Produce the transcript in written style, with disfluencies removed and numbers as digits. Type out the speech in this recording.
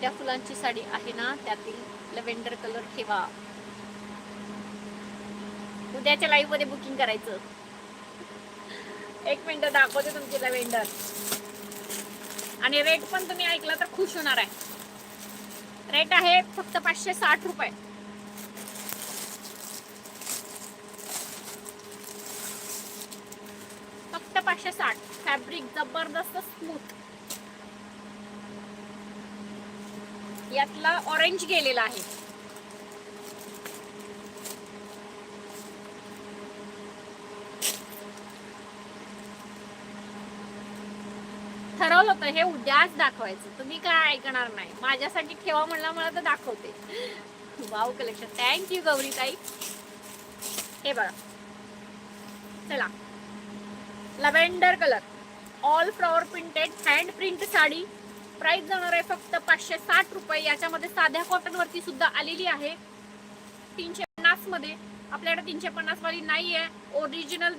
मोठ्या फुलांची साडी आहे ना, त्यातील लव्हेंडर कलर ठेवा. उद्याच्या लाईव्ह मध्ये बुकिंग करायचं. 1 मिनिट दाखवते तुमची लव्हेंडर. आणि रेट पण तुम्ही ऐकला तर खुश होणार आहे. रेट आहे फक्त 560 रुपये. फक्त 560. फॅब्रिक जबरदस्त स्मूथ. यातला ऑरेंज गेलेला आहे. ठरवलं होतं हे उद्याच दाखवायचं. तुम्ही काय ऐकणार नाही. माझ्यासाठी ठेवा म्हणला, मला तर दाखवते. Wow collection. थँक्यू गौरी ताई. हे बघा, चला, lavender colour, all flower printed hand print sari. Price जाणार आहे फक्त 560 रुपये. याच्यामध्ये साध्या कॉटन वरती सुद्धा आलेली आहे. 350 मध्ये. आपल्याकडे 350 वाली नाही आहे. ओरिजिनल